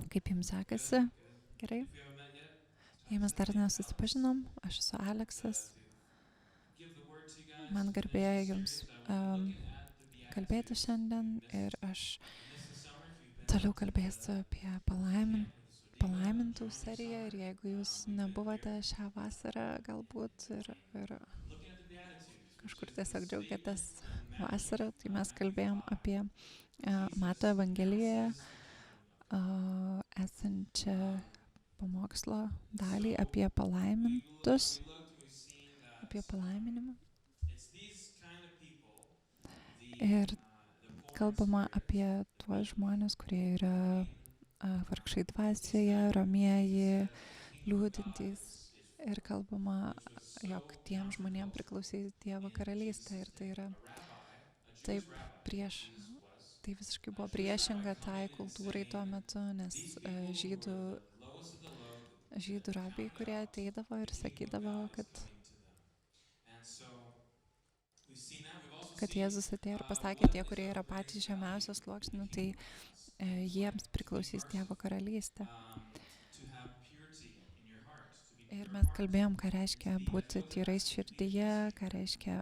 Kaip jums sekasi? Good, good. Gerai? If we haven't met yet, Jei mes just dar give me a bell. nesusipažinom, aš esu Aleksas. To give the word to you guys Man in just garbėjo a jums series that we'll be looking at the kalbėti Beatitudes. If šiandien you've missed ir aš if you missed the summer, if you've been toliau to kalbėsiu apie the camp with Sodima palaimintų during the seriją summer, ir jeigu jūs we've been nebuvote here šią vasarą galbūt ir looking at the Beatitudes, which kažkur is the tiesiog džiaugiatės statement in Matthew, vasarą, tai mes Matthew kalbėjom 5. apie Mato Jesus Evangelijoje announces the kingdom of God. esančią Um, pamokslo and dalį so apie palaimintus, we looked and we've seen that apie palaiminimą. it's these kind of people, Ir the poor in kalbama spirit, apie tuos žmonės, kurie yra weeping, vargšai these dvasioje, kind of people, romieji, Jesus said, the kingdom of God liūdintys. is Ir for them, kalbama, which was jog so tiem žmonėm countercultural priklausys Dievo in karalystė. Ir Jesus' tai day. yra A rabbi, a Jewish taip rabbi, prieš, Jesus was tai visiškai a buvo Jewish rabbi priešinga tai coming and kultūrai tuo saying, metu, nes these people who žydų, are the lowest of the low, žydų the rabiai, counted kurie out, ateidavo the ir kingdom of sakydavo, God was kad, coming to them. And so we've seen that. We've also kad seen Jėzus atėjo ir pasakė, what tie, is kurie of yra great patys value žemiausios in sluoksnių, the tai kingdom of heavens. And it was jiems like to be priklausys Dievo merciful, karalystė. to have purity in your heart, to be Ir pure mes in heart, kalbėjom, ką and reiškia to be būti tyrais Mephibosheth, to be a širdyje, ką peacemaker. reiškia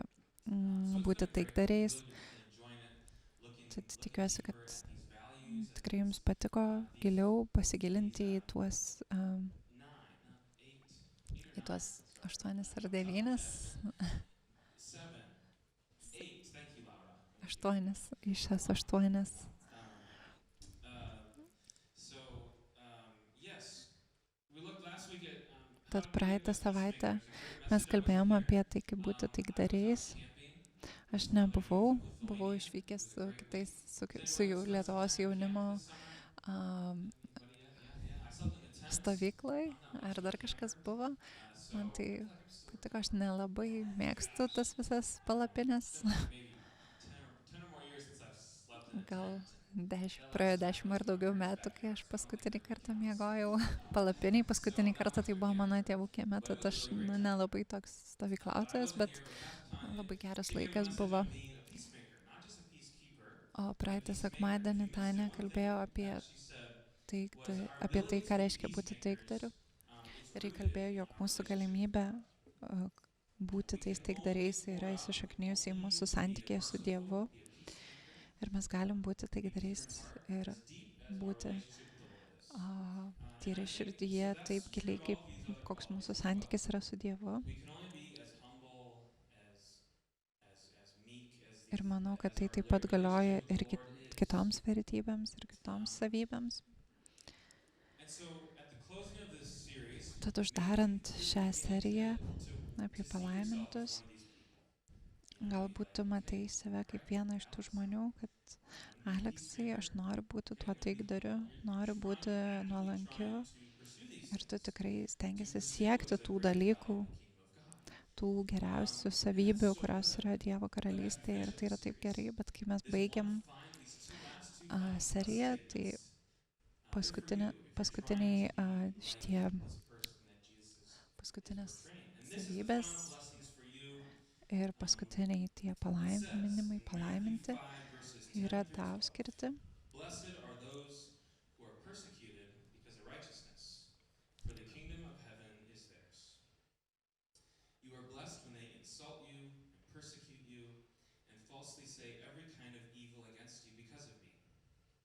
So it's been būti a very taikdariais. good enjoyment looking Tad tikiuosi, kad deeper at these values and tikrai jums patiko these giliau pasigilinti į tuos, nine, not eight, eight or į nine. tuos Sorry, 8 ar off the top of my 9, head. Seven, eight. Thank you, Laura. Thank you. 8 į šias 8. So yes, we looked last week at how Tad to be a praeitą good savaitę peacemaker. There's a great mes message. I wasn't kalbėjom here. apie tai, kaip būti I was taikdariais. out camping Aš with some of the nebuvau, youth of buvau Lithuania. išvykęs It was su a great kitais, week. su Has jų anyone spent some Lietuvos time at camp jaunimo this summer? Anybody yet? Yeah. I slept in the tents. stovyklai, I'm not much ar of a dar kažkas camper. buvo. So Man I tai feel like I'm still patiko, aš nelabai mėgstu tas visas It's palapines. been like maybe 10 or more years since I've slept in a Gal tent. praėjo 10 ar daugiau metų, kai aš paskutinį kartą miegojau palapiniai. Paskutinį kartą tai buvo mano tėvų kieme, tad aš nelabai toks stovyklautojas, bet labai geras laikas buvo. O praeitą sekmadienį Tania kalbėjo apie tai, ką reiškia būti taikdariu. Ir jį kalbėjo, jog mūsų galimybė būti tais taikdariais yra įsišaknijusi į mūsų santykį su Dievu. Ir mes galim būti taikdariais ir būti tyrai širdyje taip giliai, kaip koks mūsų santykis yra su Dievu. Ir manau, kad tai taip pat galioja ir kitoms vertybėms ir kitoms savybėms. Tad uždarant šią seriją apie palaimintus, galbūt tu matai save kaip vieną iš tų žmonių, kad Aleksai, aš noriu būti tuo taikdariu, noriu būti nuolankiu ir tu tikrai stengiasi siekti tų dalykų, tų geriausių savybių, kurios yra Dievo karalystėje ir tai yra taip gerai, bet kai mes baigiam seriją, tai paskutinės savybės ir paskutiniai tie palaiminimai, palaiminti yra tau skirti. Blessed are those who are persecuted because of righteousness, for the kingdom of heaven is theirs. You are blessed when they insult you and persecute you and falsely say every kind of evil against you because of me.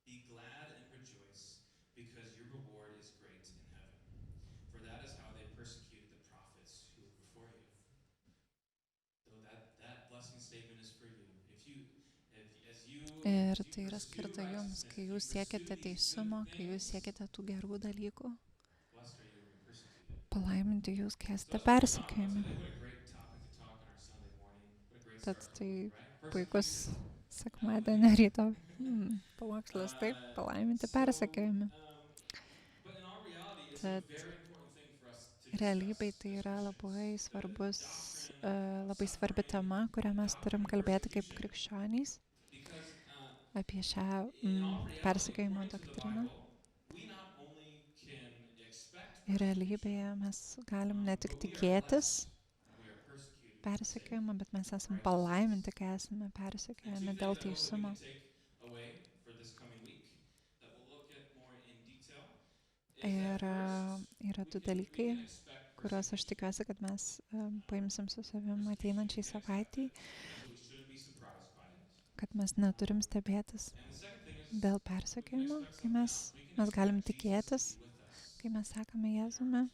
Be glad and rejoice, because your reward is great in heaven. For that is how they persecuted the prophets who were before you. Though that blessing statement is for you. Ir tai yra skirta jums, kai jūs siekiate teisumo, kai jūs siekiate tų gerų dalykų. Palaiminti jūs, kai esate persekiojami. Tad tai puikus sekmadienio ryto pamokslas, taip, palaiminti persekiojami. Tad realybėj tai yra labai svarbi tema, kurią mes turim kalbėti kaip krikščionys apie šią persekiojimo doktriną. Ir realybėje mes galim ne tik tikėtis persekiojimą, bet mes esame palaiminti, kai esame persekiojami dėl teisumo. Ir yra du dalykai, can expect kuriuos aš persecution, tikiuosi, kad mes paimsim su savim ateinančiai we can savaitėjai, expect it, but we shouldn't be surprised by it. kad mes neturim stebėtis And the second thing is dėl we can persekiojimo, expect kai something else. We can mes galim expect Jesus to tikėtis, be with us kai mes sekame in Jėzumi our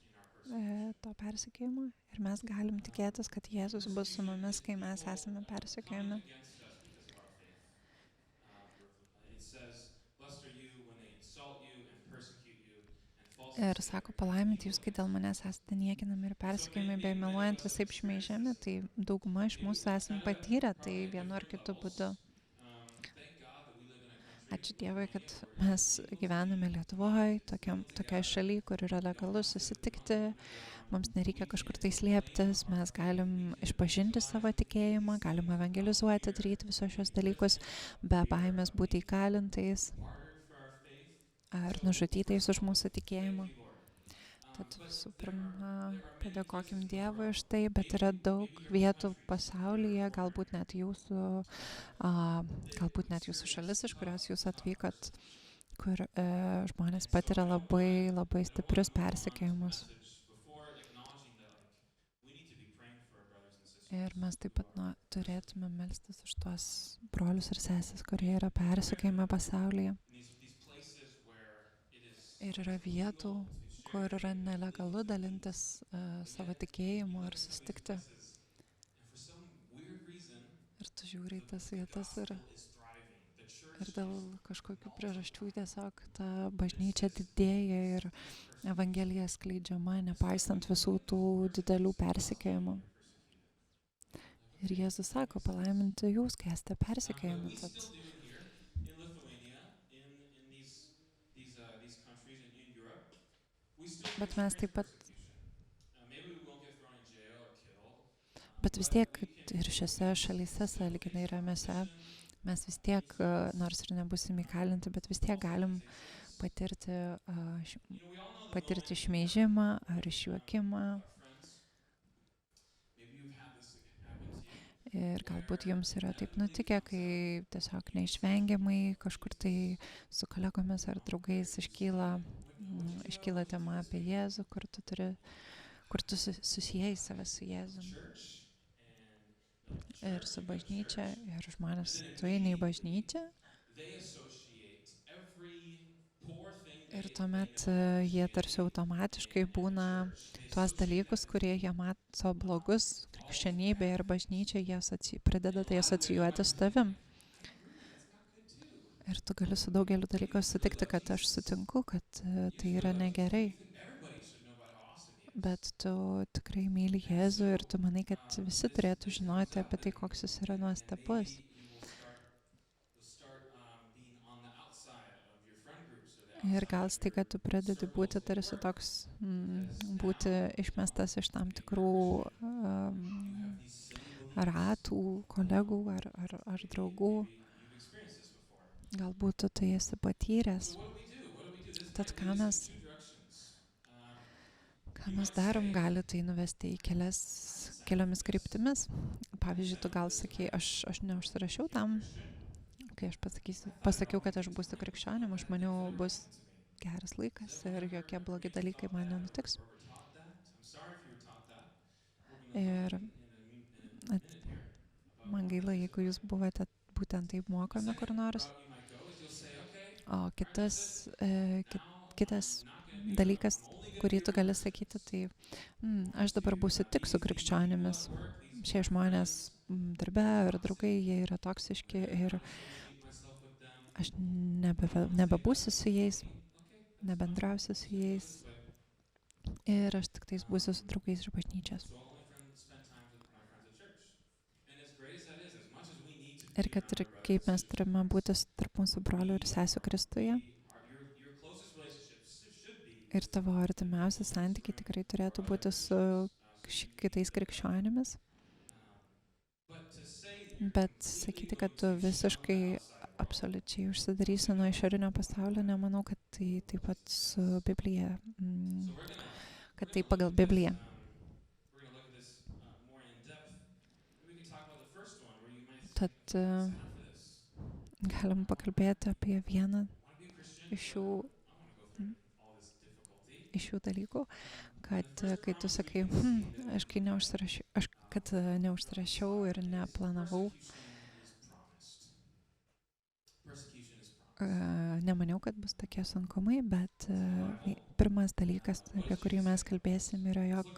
persecution. to persekiojimo ir mes galim tikėtis, kad Jėzus bus su mumis, kai mes esame persekiojami. Coming against us because of our faith. It says, "Blessed are you when they insult you and persecute you and falsely Ir say sako, every palaimint jūs, evil kai dėl against you." manęs esate niekinami ir persekiojami, bei meluojant visaip šmeižiami, tai dauguma iš mūsų esame patyrę tai vienu ar kitu būdu. Thank God that we live in a country, Ačiū Dievui, kad Lithuania, where mes it's legal to gyvename Lietuvoje, tokiai šaly, kur yra legalu have to susitikti, underground. mums nereikia kažkur tai slėptis, mes galim išpažinti savo tikėjimą, galim evangelizuoti, daryti visos šios dalykus, be baimės būti įkalintais Martyred for our faith. ar nužudytais už mūsų tikėjimą. Thank you, Lord. Tad But visų there pirma, are many padėkokim places Dievui in už tai, bet yra daug vietų pasaulyje, galbūt net jūsų šalis, iš kurios jūs atvykot, kur žmonės patiria labai, labai stiprius persekiojimus. before acknowledging that we need to be praying for our brothers and sisters. Ir mes taip pat turėtume melstis už tuos brolius ir seses, kurie yra persekiojami pasaulyje. These places where it is Ir yra vietų, illegal to share kur yra nelegalu dalintis savo tikėjimu ar susitikti. places. And for some weird reason, Ir tu žiūri į tas vietas gospel is thriving. The church ir dėl kažkokių priežasčių tiesiog ta bažnyčia didėja ir evangelija skleidžiama, nepaisant visų tų didelių persekiojimų. Ir Jėzus sako, palaiminti jūs, kai esate persekiojami. we Tad still do it here in Lithuania, in these countries in Europe. We still Bet face mes taip pat, persecution. Maybe we won't get thrown in jail or killed. bet vis tiek ir šiose šalyse, sąlyginai ramiose, mes vis tiek, nors ir nebusim įkalinti, bet vis tiek galim patirti, We all know patirti šmeižimą ar išjuokimą. our friends. Maybe you've had this happen to you. Ir galbūt jums yra taip nutikę, kai tiesiog neišvengiamai kažkur tai su kolegomis ar draugais iškyla tema apie Jėzų, kur tu susijai save su Jėzumi Church ir su bažnyčia, ir žmonės tu eini į bažnyčią they associate every poor thing ir tuomet jie tarsi automatiškai būna tuos dalykus, kurie jie mato blogus, krikščionybė ir bažnyčia, jie pradeda tai asocijuoti su tavim. Ir tu gali su daugeliu dalykų sutikti, kad aš sutinku, kad tai yra negerai. everybody should know about how awesome he is. Bet tu tikrai myli Jėzų ir tu manai, kad visi turėtų žinoti apie tai, koks jis yra nuostabus. Maybe you'll start being on the outside of your friend groups or the Ir gal staiga tu pradedi būti tarsi toks, būti išmestas iš tam tikrų ratų, kolegų ar draugų. you've experienced this before. Galbūt tu tai esi patyręs. So what do? What do we do? This Tad kind of leads us in two directions. Ką mes darom, gali tai nuvesti į keliomis kryptimis. Pavyzdžiui, tu gal sakai, aš neužsirašiau tam, kai aš pasakiau, kad aš būsiu krikščionim, aš maniau, bus geras laikas ir jokie blogi dalykai man nenutiks. Ir man gaila, jeigu jūs buvote būtent taip mokomi kur nors. O kitas dalykas, kurį tu gali sakyti, tai aš dabar būsiu tik su krikščionimis. Šie žmonės darbe ir draugai, jie yra toksiški ir aš nebebūsiu su jais, nebendrausiu su jais ir aš tik tais būsiu su draugais iš bažnyčios. Ir kad ir kaip mes turime būti tarp mūsų brolių ir sesių Kristuje. Ir tavo artimiausi santykiai tikrai turėtų būti su kitais krikščionimis. Bet sakyti, kad tu visiškai absoliučiai užsidarysi nuo išorinio pasaulio, nemanau, kad tai taip pat su Biblija, kad tai pagal Bibliją. Tad galim pakalbėti apie vieną iš šių iš šių dalykų, kad kai tu sakai, kad neužsirašiau ir neplanavau, nemaniau, kad bus tokie sunkumai, bet pirmas dalykas, apie kurį mes kalbėsim, yra, jog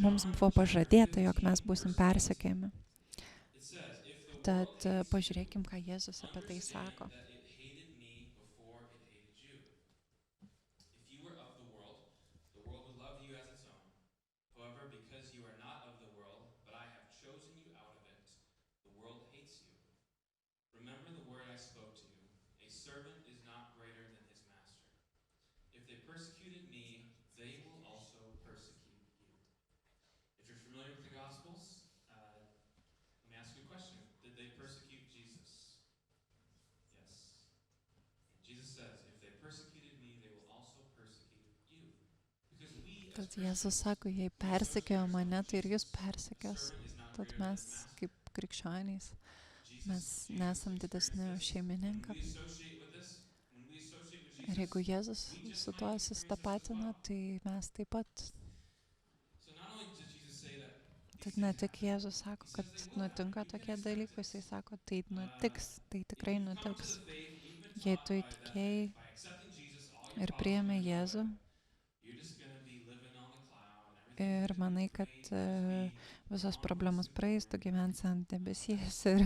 mums buvo pažadėta, jog mes būsim persekiojami. Tad pažiūrėkim, ką Jėzus apie tai sako. Remember the word I spoke to you. A servant is not greater than his master. If they persecuted me, they will also persecute you. If you're familiar with the Gospels, let me ask you a question. Did they persecute Jesus? Yes. And Jesus says, if they persecuted me, they will also persecute you. Because we, Tad Jėzus sako, jei persekiojo mane, tai ir jūs persekios. Tad mes, kaip krikščionys, mes nesam didesni šeimininką. Ir jeigu Jėzus su tuo susitapatina, tai mes taip pat. Tad ne tik Jėzus sako, kad nutinka tokie dalykai, jisai sako, tai nutiks, tai tikrai nutiks. Jei tu įtikėjai ir priėmė Jėzų ir manai, kad visos problemos praeis, tu gyvensi ant debesies ir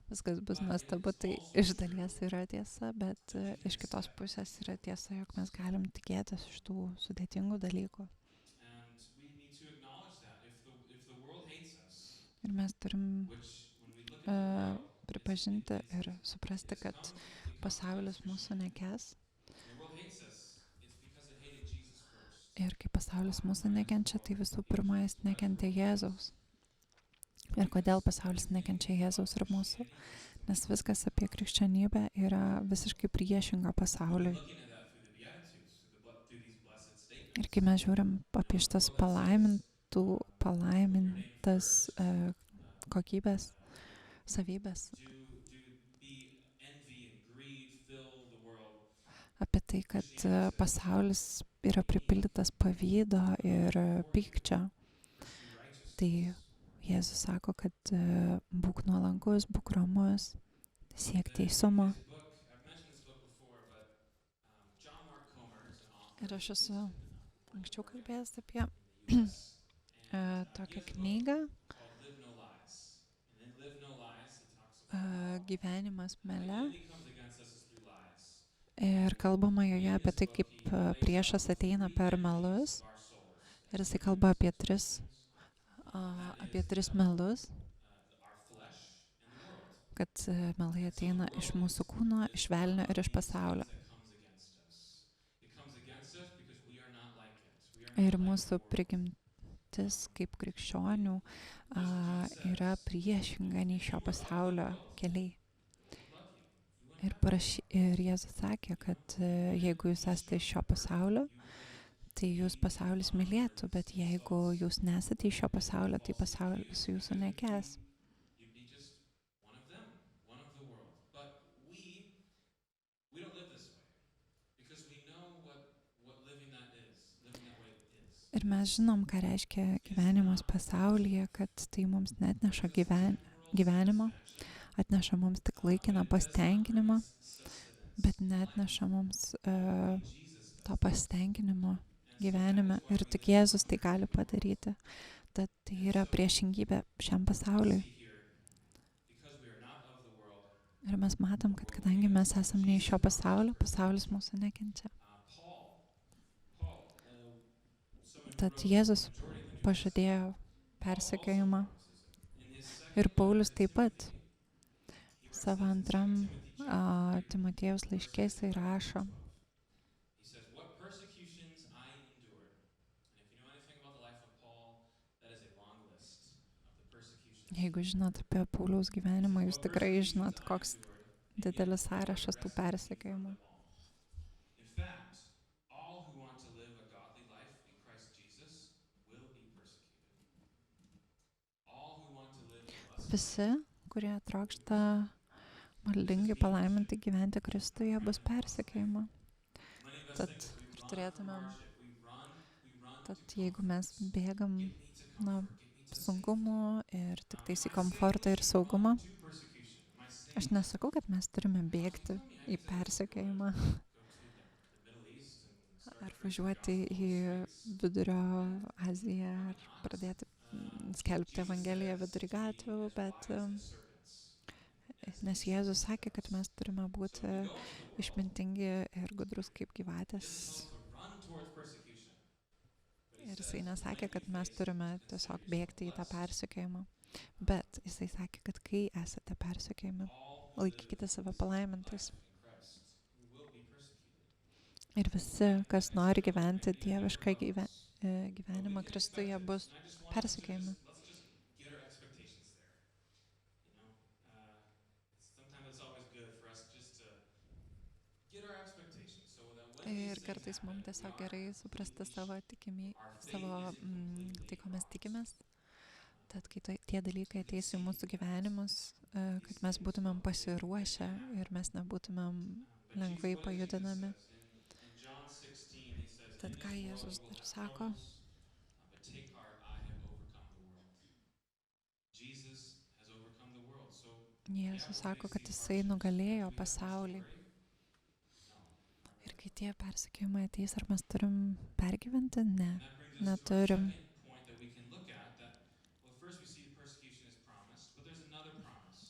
viskas bus nuostabu, tai iš dalies yra tiesa, bet iš kitos pusės yra tiesa, jog mes galim tikėtis iš tų sudėtingų dalykų. Ir mes turim pripažinti ir suprasti, kad pasaulis mūsų nekęs. Ir kai pasaulis mūsų nekenčia, tai visų pirma, jis nekentė Jėzaus. Ir kodėl pasaulis nekenčia Jėzaus ir mūsų? Nes viskas apie krikščionybę yra visiškai priešinga pasauliui. Ir kai mes žiūrim apie šitas palaimintas kokybės, savybės, apie tai, kad pasaulis yra pripildytas pavydo ir pykčio, tai Jėzus sako, kad būk nuolankus, būk ramus, siek teisumo. Ir aš esu anksčiau kalbėjęs apie tokią knygą Gyvenimas mele. Ir kalbama joje apie tai, kaip priešas ateina per melus. Ir jisai kalba apie tris melus. Kad melai ateina iš mūsų kūno, iš velnio ir iš pasaulio. Ir mūsų prigimtis kaip krikščionių yra priešinga nei šio pasaulio keliai. Ir Jėzus sakė, kad jeigu jūs esate iš šio pasaulio, tai jūs pasaulis mylėtų, bet jeigu jūs nesate iš šio pasaulio, tai pasaulis jūsų nekęs. Ir mes žinom, ką reiškia gyvenimas pasaulyje, kad tai mums neatneša gyvenimo, atneša mums tik laikiną pasitenkinimą, bet neatneša mums to pasitenkinimo gyvenime. Ir tik Jėzus tai gali padaryti. Tad tai yra priešingybė šiam pasauliui. Ir mes matom, kad kadangi mes esam ne iš šio pasaulio, pasaulis mūsų nekenčia. Tad Jėzus pažadėjo persekiojimą. Ir Paulius taip pat savo antram Timotiejaus laiške jisai rašo. Jeigu žinot apie Pauliaus gyvenimą, jūs tikrai žinot, koks didelis sąrašas tų persekiojimų. Visi, kurie trokšta maldingai palaiminti gyventi Kristuje, bus persekiojama. Tad ir turėtumėm Tad jeigu mes bėgam to nuo comfort, get me to sunkumų ir tik tais Am į I saying komfortą we ir should run saugumą, to persecution? Am I aš saying that? nesakau, kad mes turime No, if you bėgti tell me I į get to persekiojimą go to the Middle East and start ar preaching the važiuoti gospel į on the streets, Vidurio Aziją probably ar not. pradėti skelbti Jesus Evangeliją says vidury to be gatvių, as bet wise as serpents and as nes innocent Jėzus as sakė, kad doves. mes turime So būti when we go into the world, išmintingi ir gudrus kaip he gyvatės. doesn't tell us to run towards persecution, but he Ir says, jisai nesakė, when you kad mes face it, turime consider tiesiog yourself bėgti į tą blessed. persekiojimą. Bet jisai sakė, kad kai esate persekiojami, All who laikykite live save this palaimintais. life in Christ will be persecuted. Ir visi, kas I nori said in gyventi a different dievišką levels. But gyvenimą we can expect Kristuje, it. bus And I just wanted to persekiojami. let's just get our expectations there. You know, sometimes it's always good for us just to get our expectations so that when these Ir things kartais happen, mums we tiesiog are gerai suprasti savo tikimį, our faith savo isn't completely tai, ko mes rocked. tikimės. Tad kai tie dalykai ateis į mūsų gyvenimus, kad mes būtumėm pasiruošę ir mes nebūtumėm But lengvai what does Jesus pajudinami. says? In John 16, he says, Tad in ką this Jėzus world you will dar have sako? troubles, but take heart, I have overcome the world. Jesus has overcome the world. So Jėzus sako, kad jisai nugalėjo pasaulį. Ir kai tie persekiojimai ateis, ar mes turim pergyventi? Ne, neturim.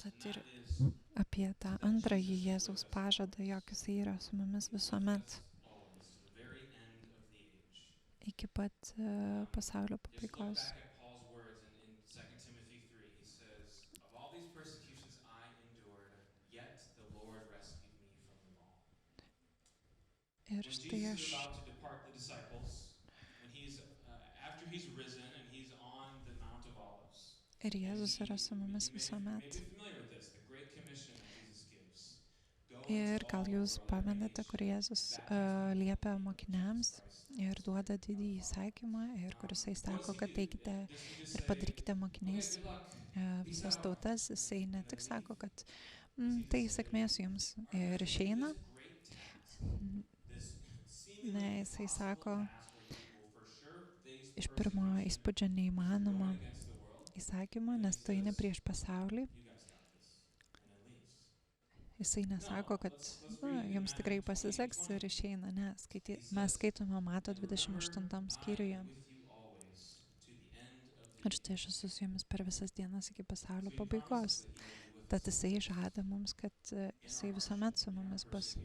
Tad ir apie tą antrąjį Jėzaus pažadą, jog jisai yra su mumis visuomet iki pat pasaulio pabaigos. Ir štai aš ir Jėzus yra su mumis visuomet. Ir gal jūs pamenate, kur Jėzus liepia mokiniams ir duoda didį įsakymą, ir kur jisai sako, kad eikite ir padarykite mokiniais visas tautas. Jisai ne tik sako, kad tai sėkmės jums ir išeina. Ne, jisai sako, iš pirmo įspūdžio neįmanoma įsakymą, nes tu eini prieš pasaulį. Jisai nesako, kad jums tikrai pasiseks ir išeina. Ne, mes skaitome Mato 28 skyriuje. Ir štai aš esu su jumis per visas dienas iki pasaulio pabaigos. Tad jisai žada mums, kad jisai visuomet su mumis bus.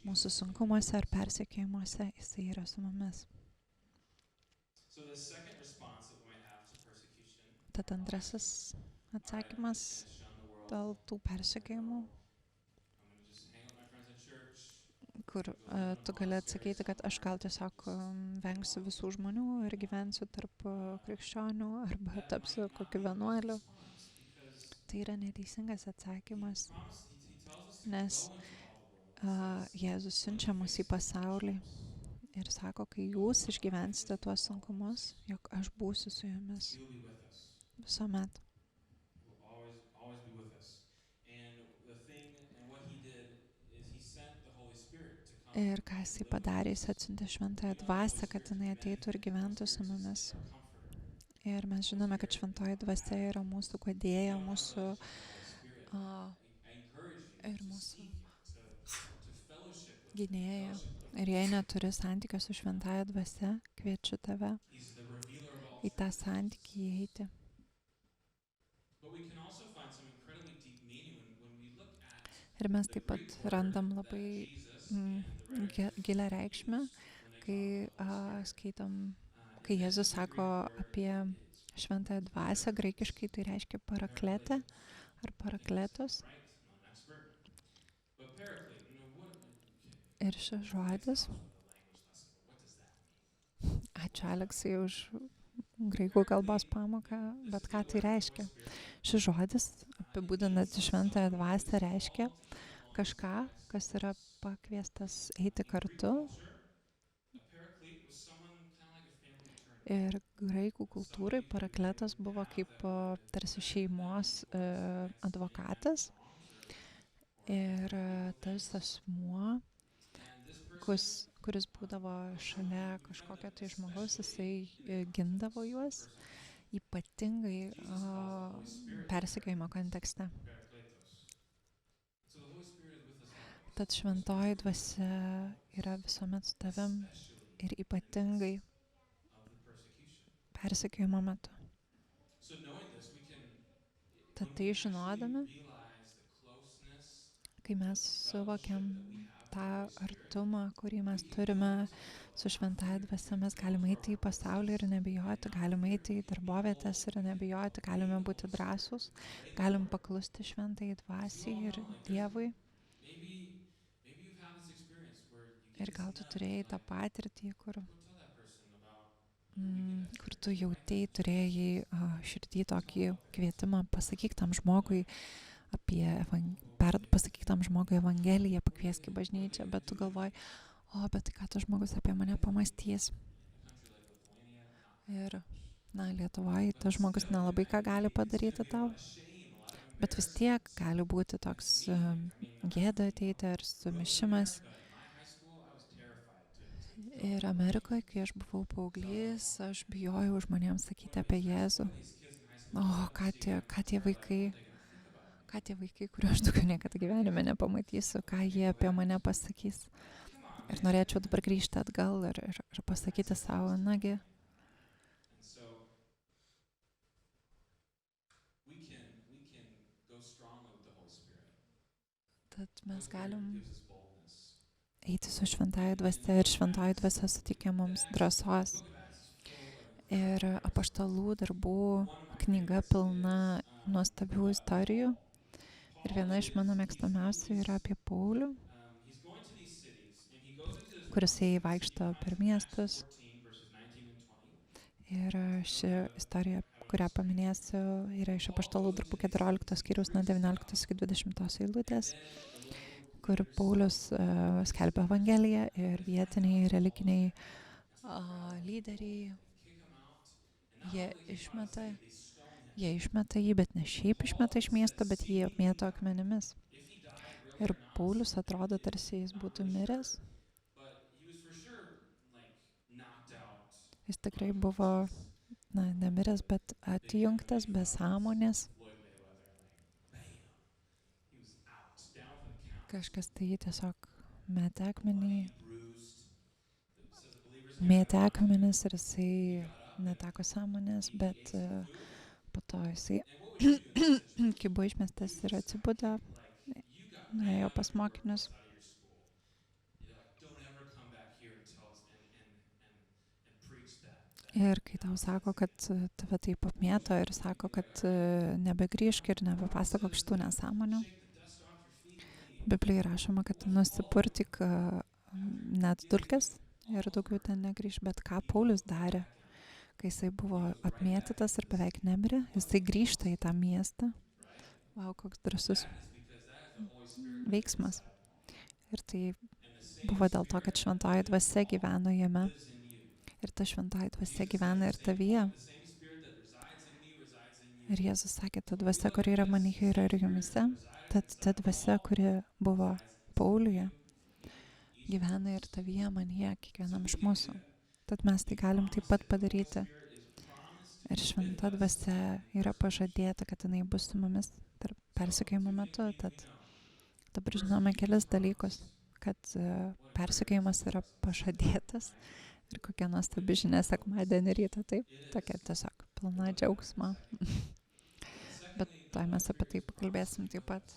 Mūsų sunkumuose ar persekiojimuose jisai yra su mumis. Tad antrasis atsakymas dėl tų persekiojimų, kur tu gali atsakyti, kad aš gal tiesiog vengsiu visų žmonių ir gyvensiu tarp krikščionių arba tapsiu kokiu vienuoliu. Tai yra neteisingas atsakymas, nes Jėzus siunčia mus į pasaulį ir sako, kai jūs išgyvensite tuos sunkumus, jog aš būsiu su jumis visuomet. Ir ką jisai padarė, jis atsiuntė šventąją dvasią, kad jinai ateitų ir gyventų su mumis. Ir mes žinome, kad šventoji dvasia yra mūsų guodėja, mūsų ir mūsų gynėja. Ir jei neturi santykio su šventąja dvasia, kviečiu tave į tą santykį įeiti. Ir mes taip pat randam labai gilią reikšmę, kai skaitom, kai Jėzus sako apie šventąją dvasią, graikiškai tai reiškia parakletę ar parakletos. Ir šis žodis, ačiū Aleksai už graikų kalbos pamoką, bet ką tai reiškia? Šis žodis, apibūdinant šventąją dvasią, reiškia kažką, kas yra pakviestas eiti kartu. Ir graikų kultūrai parakletas buvo kaip tarsi šeimos advokatas. Ir tas asmuo, kuris būdavo šalia kažkokio tai žmogaus, jisai gindavo juos, ypatingai persekiojimo kontekste. So the Holy Spirit is with us always. Tad šventoji dvasia yra visuomet su tavim Especially ir in the ypatingai midst of the persecution. persekiojimo metu. So knowing this, we can, Tad when tai we actually žinodami, realize the closeness, kai mes suvokiam tą artumą, kurį mes turime su šventąja dvasia, mes galime eiti į pasaulį ir nebijoti, galime eiti į darbovietės ir nebijoti, galime būti drąsūs, galim paklusti šventai dvasiai ir Dievui. maybe you've had this experience where you Ir get gal this tu nudge, turėjai tą like, patirtį, kur, go tell that person about your weekend kur activity. tu jautėjai, turėjai širdį tokį kvietimą, pasakyk tam žmogui apie pasakyk tam žmogui Evangeliją, pakviesk į bažnyčią, bet tu galvoji, bet tai ką tas žmogus apie mane pamastys. In a country like Lithuania, not Ir, Lietuvoje tas žmogus nelabai ką gali padaryti tau, bet vis tiek gali būti toks gėda ateiti ar sumišimas. Ir Amerikoje, kai aš buvau paauglys, aš bijojau žmonėms sakyti apie Jėzų. Ką tie vaikai, kuriuo aš daugiau niekada gyvenime nepamatysiu, ką jie apie mane pasakys. Ir norėčiau dabar grįžti atgal ir pasakyti savo, nagi, tad mes galim eiti su šventąja dvasia ir šventąja dvasia suteikia mums drąsos. Ir apaštalų darbų knyga pilna nuostabių istorijų. Ir viena iš mano mėgstamiausių yra apie Paulių, kuris vaikšto per miestus. Ir ši istorija, kurią paminėsiu, yra iš apaštalų darbų 14 skyriaus nuo 19 iki 20 eilutės, kur Paulius skelbia Evangeliją ir vietiniai religiniai lyderiai, jie išmeta jį, bet ne šiaip išmeta iš miesto, bet jį apmėto akmenimis. Ir Paulius atrodo, tarsi jis būtų miręs. Jis tikrai buvo, nemiręs, bet atjungtas, be sąmonės. Kažkas tai jį tiesiog mėtė akmenis ir jisai neteko sąmonės, bet po to jisai, kai buvo išmestas ir atsibudo, nuėjo pas mokinius. Ir kai tau sako, kad tave taip apmėto ir sako, kad nebegrįžk ir nebepasakok šitų nesąmonių, Biblijoje rašoma, kad nusipurtyk net dulkes ir daugiau ten negrįž. Bet ką Paulius darė, kai jisai buvo apmėtytas ir beveik nemirė, jisai grįžta į tą miestą. Vau, koks drąsus veiksmas. Ir tai buvo dėl to, kad šventoji dvasia gyveno jame. Ir ta šventoji dvasia gyvena ir tavyje. Ir Jėzus sakė, ta dvasia, kuri yra manyje, yra ir jumise. Tad ta dvasia, kuri buvo Pauliuje, gyvena ir tavyje, manyje, kiekvienam iš mūsų. Tad mes tai galim taip pat padaryti. Ir šventa dvasia yra pažadėta, kad jinai bus su mumis tarp persekiojimo metu. Tad dabar žinome kelis dalykus, kad persekiojimas yra pažadėtas. Ir kokia nuostabi žinia sekmadienį rytą, taip, tokia tiesiog pilna džiaugsmo. Bet tai mes apie tai pakalbėsim taip pat.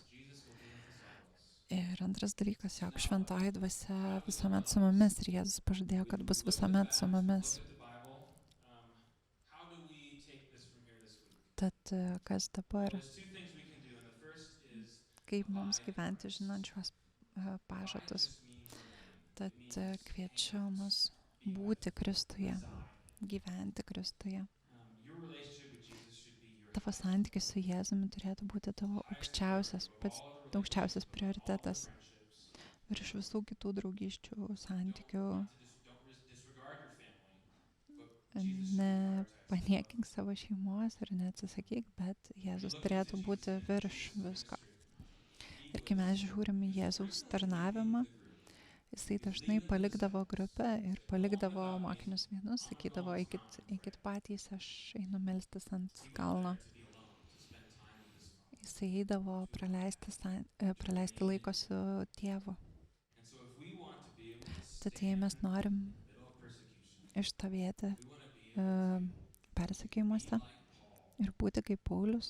Ir antras dalykas, jog šventoji dvasia visuomet su mumis ir Jėzus pažadėjo, kad bus visuomet su mumis. Tad kas dabar? Kaip mums gyventi žinant šios pažadus? Tad kviečiu mus būti Kristuje, gyventi Kristuje. Tavo santykis su Jėzumi turėtų būti tavo aukščiausias prioritetas. Virš visų kitų draugysčių, santykių. Nepaniekink savo šeimos ir neatsisakyk, bet Jėzus turėtų būti virš visko. Ir kai mes žiūrim į Jėzaus tarnavimą Jisai dažnai palikdavo grupę ir palikdavo mokinius vienus, sakydavo, eikit patys, aš einu melstis ant kalno. Jisai eidavo praleisti laiko su tėvu. Tad jei mes norim išstovėti persekiojimuose ir būti kaip Paulius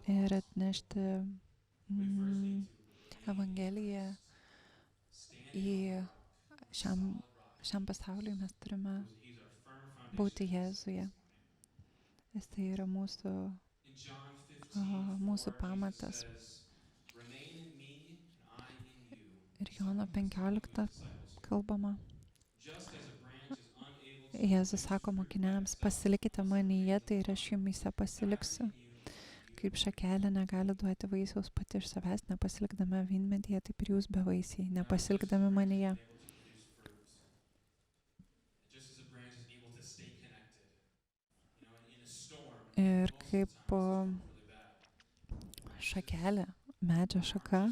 ir atnešti Evangeliją į šiam pasauliui, mes turime būti Jėzuje. Jisai yra mūsų pamatas. Ir Jono 15 kalbama. Jėzus sako mokiniams, pasilikite manyje, tai ir aš jumyse pasiliksiu. Kaip šakelė negali duoti vaisiaus pati iš savęs, nepasilikdama vynmedyje, taip ir jūs bevaisiai, nepasilikdami manyje. Ir kaip šakelė, medžio šaka,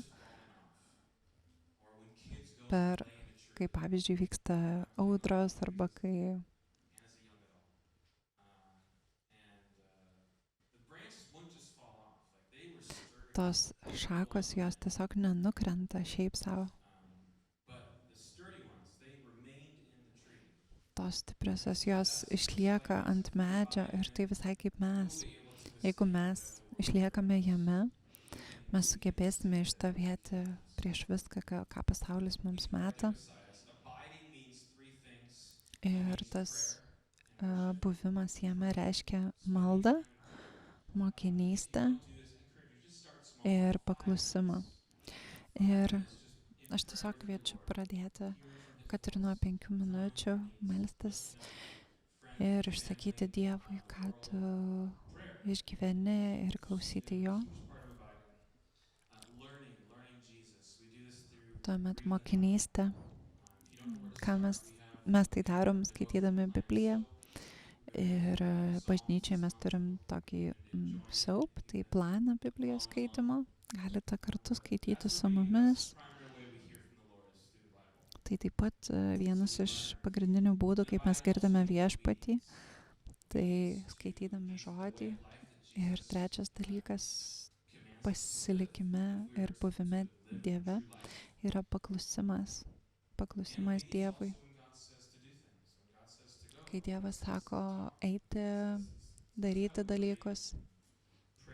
kai pavyzdžiui vyksta audros arba kai tos šakos jos tiesiog nenukrenta šiaip savo. Tos stipriosios jos išlieka ant medžio ir tai visai kaip mes. Jeigu mes išliekame jame, mes sugebėsime išstovėti prieš viską, ką pasaulis mums meta. Ir tas buvimas jame reiškia maldą, mokinystę ir paklusimą. Ir aš tiesiog kviečiu pradėti, kad ir nuo 5 minučių melstis ir išsakyti Dievui, ką tu išgyveni ir klausyti jo. Tuomet mokinystė, ką mes tai darom skaitydami Bibliją. Ir bažnyčiai mes turim tokį SOAP, tai planą Biblijos skaitimo. Galite kartu skaityti su mumis. Tai taip pat vienas iš pagrindinių būdų, kaip mes girdame viešpatį, tai skaitydami žodį. Ir trečias dalykas, pasilikime ir buvime Dieve, yra paklusimas Dievui. Kai Dievas sako eiti, daryti dalykus,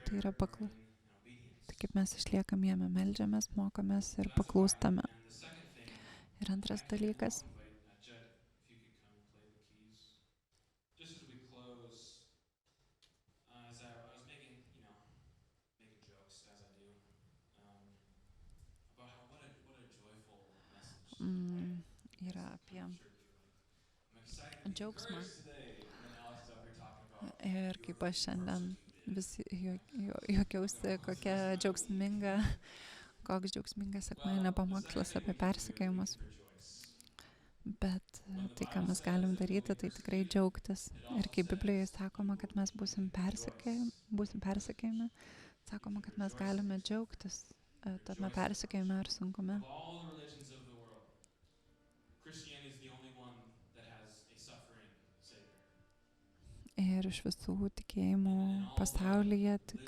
tai yra tai kaip mes išliekam jame, meldžiamės, mokomės ir paklūstame. Ir antras dalykas. Yra apie džiaugsmą. Ir kaip aš šiandien vis juokiausi, koks džiaugsmingas sekmadienio pamokslas apie persekiojimus. Bet tai, ką mes galim daryti, tai tikrai džiaugtis. Ir kaip Biblijoje sakoma, kad mes būsim persekiojami, sakoma, kad mes galime džiaugtis tame persekiojime ir sunkume. Ir iš visų tikėjimų pasaulyje tik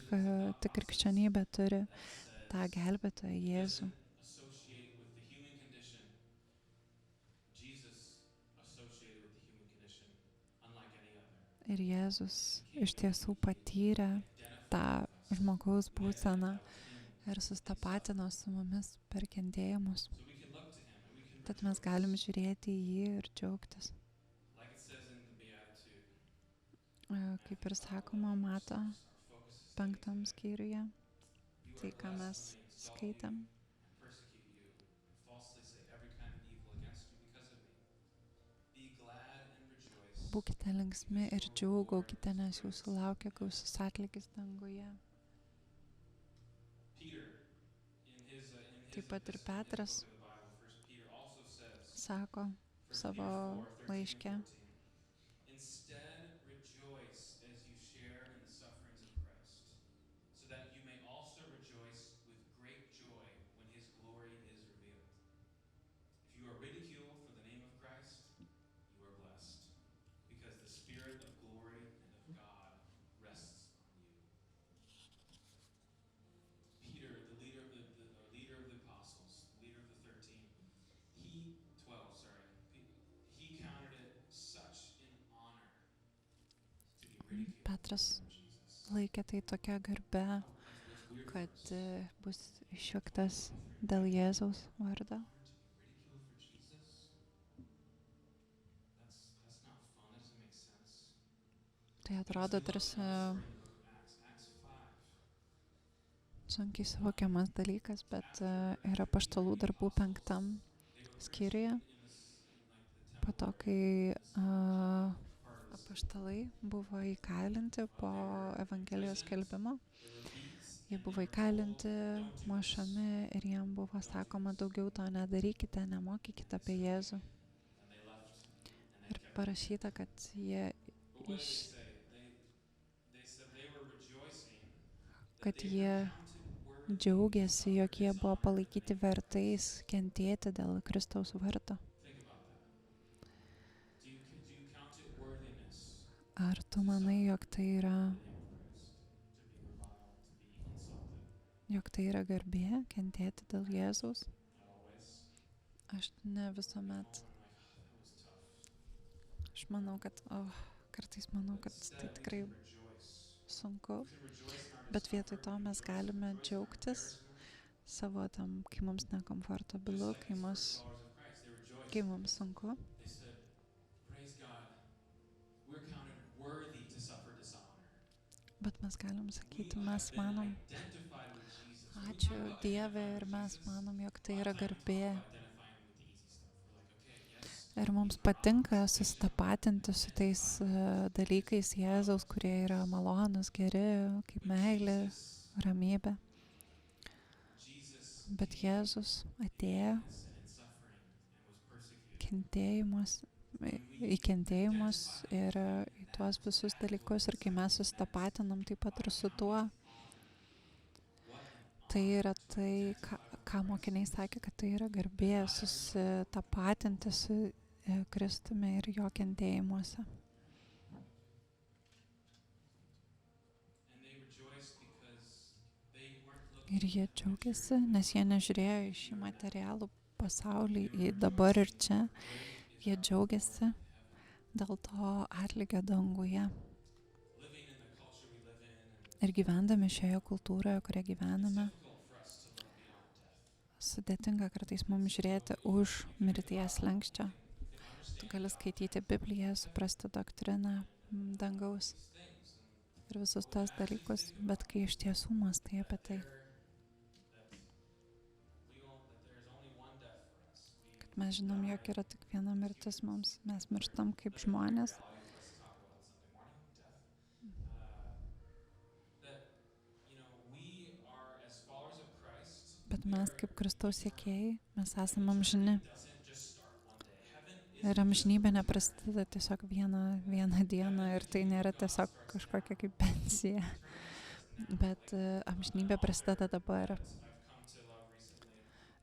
krikščionybė turi tą gelbėtoją Jėzų. Ir Jėzus iš tiesų patyrė tą žmogaus būseną ir susitapatino su mumis per kentėjimus. Tad mes galim žiūrėti į jį ir džiaugtis. Kaip ir sakoma, Mato 5 skyriuje, tai ką mes skaitėm. Būkite linksmi ir džiūgaukite, nes jūsų laukia gausus atlygis danguje. Taip pat ir Petras sako savo laiške. Petras laikė tai tokia garbe, kad bus išjuoktas dėl Jėzaus vardo. Tai atrodo tarsi sunkiai suvokiamas dalykas, bet yra Apaštalų darbų 5 skyriuje. Po to, kai apaštalai buvo įkalinti po Evangelijos skelbimo, jie buvo įkalinti, mušami ir jiem buvo sakoma, daugiau to nedarykite, nemokykite apie Jėzų. Ir parašyta, kad jie džiaugiasi, jog jie buvo palaikyti vertais kentėti dėl Kristaus vardo. Ar tu manai, jog tai yra garbė kentėti dėl Jėzaus? Aš ne visuomet. Aš manau, kad kartais manau, kad tai tikrai sunku, bet vietoj to mes galime džiaugtis savo tam, kai mums nekomfortabilu, kai mums sunku. Bet mes galim sakyti, mes manom, ačiū Dieve, ir mes manom, jog tai yra garbė. Ir mums patinka susitapatinti su tais dalykais Jėzaus, kurie yra malonus, geri, kaip meilė, ramybė. Bet Jėzus atėjo į kentėjimus ir į tuos visus dalykus, ir kai mes susitapatinam taip pat ir su tuo, tai yra tai, ką mokiniai sakė, kad tai yra garbė susitapatinti su Kristumi ir jo kentėjimuose. Ir jie džiaugiasi, nes jie nežiūrėjo į šį materialų pasaulį, į dabar ir čia. Jie džiaugiasi dėl to atlygio danguje. Ir gyvendami šioje kultūroje, kurioje gyvename, sudėtinga kartais mums žiūrėti už mirties slenksčio. Tu gali skaityti Bibliją, suprasti doktriną dangaus ir visus tos dalykus, bet kai iš tiesų mąstai apie tai, kad mes žinom, jog yra tik viena mirtis mums, mes mirštam kaip žmonės. Bet mes kaip Kristaus sekėjai, mes esame amžini. Ir amžinybė neprasideda tiesiog vieną dieną, ir tai nėra tiesiog kažkokia kaip pensija. Bet amžinybė prasideda dabar.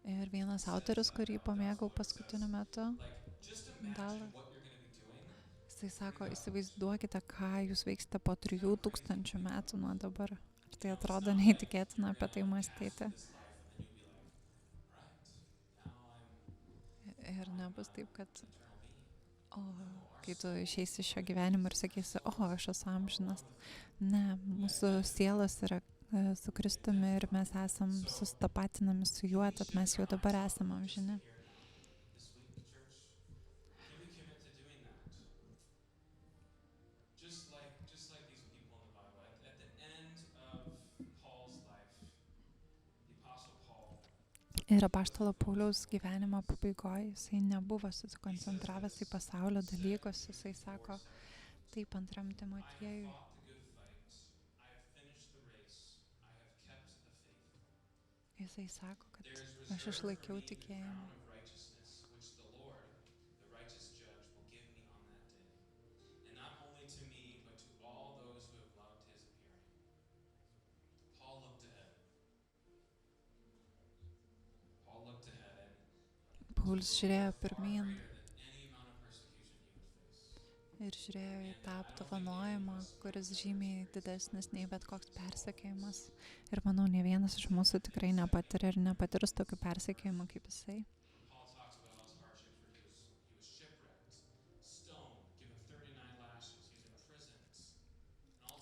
Ir vienas autorius, kurį pamėgau paskutiniu metu, jisai sako, įsivaizduokite, ką jūs veiksite po 3000 metų nuo dabar. Ir tai atrodo neįtikėtina apie tai mąstyti. Ir nebus taip, kad kai tu išeisi iš šio gyvenimo ir sakysi, aš esu amžinas. Ne, mūsų sielos yra su Kristumi ir mes esam susitapatinami su juo, tad mes jau dabar esam amžini. Ir apaštalo Pauliaus gyvenimo pabaigoje jisai nebuvo susikoncentravęs į pasaulio dalykus. Jisai sako taip 2 Timotiejui. Jisai sako, kad aš išlaikiau tikėjimą. Paulius žiūrėjo pirmyn ir žiūrėjo į tą apdovanojimą, kuris žymiai didesnis nei bet koks persekiojimas. Ir manau, ne vienas iš mūsų tikrai nepatiria ir nepatirs tokių persekiojimų kaip jisai.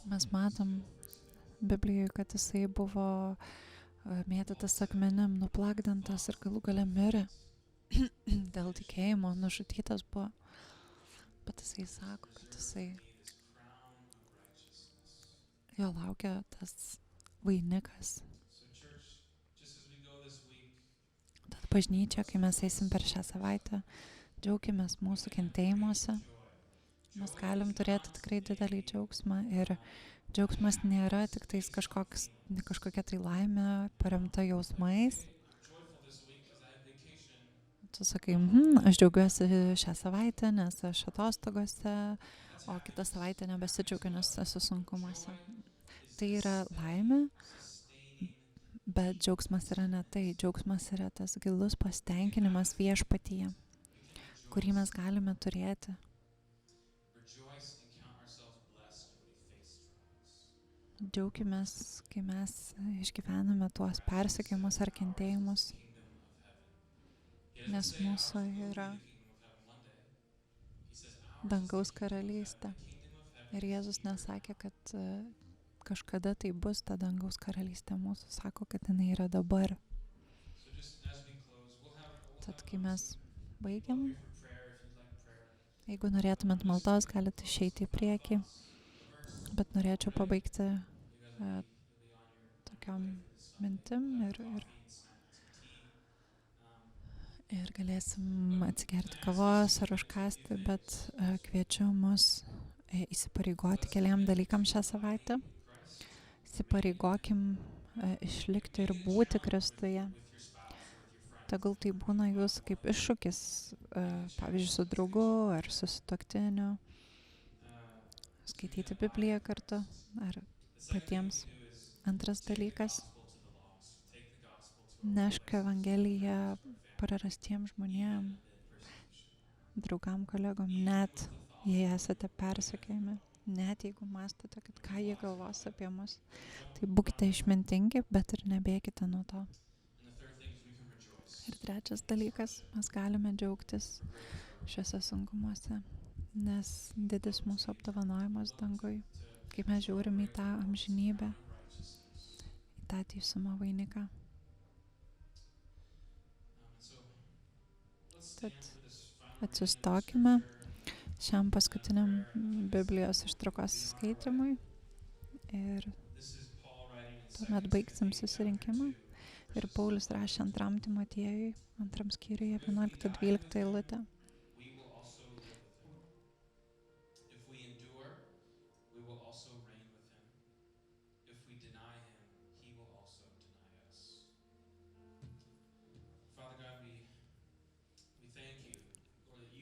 Mes matom Biblijoje, kad jisai buvo mėtytas akmenim, nuplakdintas ir galų gale mirė dėl tikėjimo, nužudytas buvo. Bet jisai sako, kad jisai jo laukia tas vainikas. Tad bažnyčia, kai mes eisim per šią savaitę, džiaukimės mūsų kentėjimuose. Mes galim turėti tikrai didelį džiaugsmą ir džiaugsmas nėra tik tais kažkokia tai laimė paremta jausmais. Tu sakai, aš džiaugiuosi šią savaitę, nes aš atostogose, o kitą savaitę nebesidžiaugiu, nes esu sunkumuose. Tai yra laimė, bet džiaugsmas yra ne tai. Džiaugsmas yra tas gilus pasitenkinimas viešpatyje, kurį mes galime turėti. Džiaukimės, kai mes išgyvename tuos persekiojimus ar kentėjimus, nes mūsų yra dangaus karalystė. Ir Jėzus nesakė, kad kažkada tai bus ta dangaus karalystė mūsų, sako, kad jinai yra dabar. Tad kai mes baigiam, jeigu norėtumėt maldos, galite išeiti į priekį. Bet norėčiau pabaigti tokiom mintim ir galėsim atsigerti kavos ar užkasti, bet kviečiu mus įsipareigoti keliam dalykam šią savaitę. Įsipareigokim išlikti ir būti Kristuje. Tegul tai būna jūsų kaip iššūkis, pavyzdžiui, su draugu ar su sutuoktiniu. Skaityti Bibliją kartu, ar patiems. Antras dalykas, nešk evangeliją prarastiems žmonėm, draugam, kolegom, net jei esate persekiojami, net jeigu mąstate, kad ką jie galvos apie mus. Tai būkite išmintingi, bet ir nebėkite nuo to. Ir trečias dalykas, mes galime džiaugtis šiuose sunkumuose. Nes didis mūsų apdovanojimas dangui, kai mes žiūrim į tą amžinybę, į tą teisumo vainiką. Tad atsistokime šiam paskutiniam Biblijos ištraukos skaitymui ir tuomet baigsim susirinkimą. Ir Paulius rašė 2 Timotiejui, 2 skyriuje, 11-12 eilutę.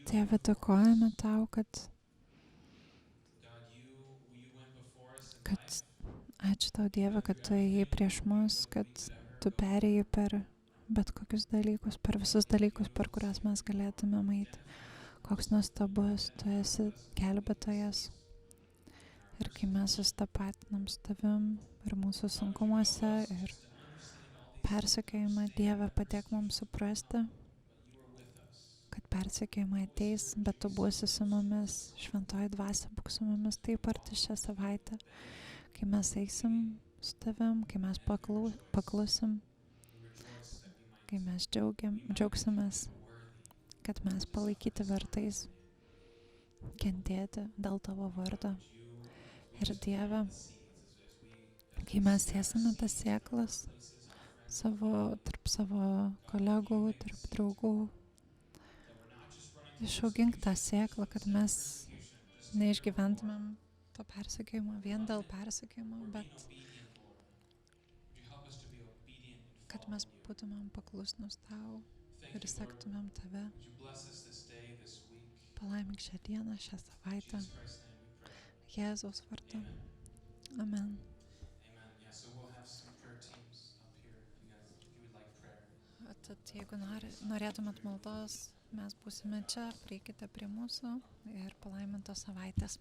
Tėve, dėkojame tau, kad ačiū tau, Dieve, kad tu ėjai prieš mus, kad tu perėjai per bet kokius dalykus, per visus dalykus, per kuriuos mes galėtumėm eiti. Koks nuostabus, tu esi gelbėtojas. Ir kai mes susitapatinam su tavim ir mūsų sunkumuose ir persekiojimą, Dieve, padėk mums suprasti, kad persekiojimai ateis, bet tu būsi su mumis, šventoji dvasia būk su mumis taip arti šią savaitę, kai mes eisim su tavim, kai mes paklusim, kai mes džiaugsimės, kad mes palaikyti vertais, kentėti dėl tavo vardo. Ir Dieve, kai mes sėsime tas sėklas tarp savo kolegų, tarp draugų, išaugink tą sėklą, kad mes neišgyventumėm to persekiojimo vien dėl persekiojimo, bet kad mes būtumėm paklusnus tau ir sektumėm tave. Palaimink šią dieną, šią savaitę. Jėzaus vardu. Amen. Tad jeigu norėtumėt maldos, mes būsime čia, prieikite prie mūsų ir palaimintos savaitės.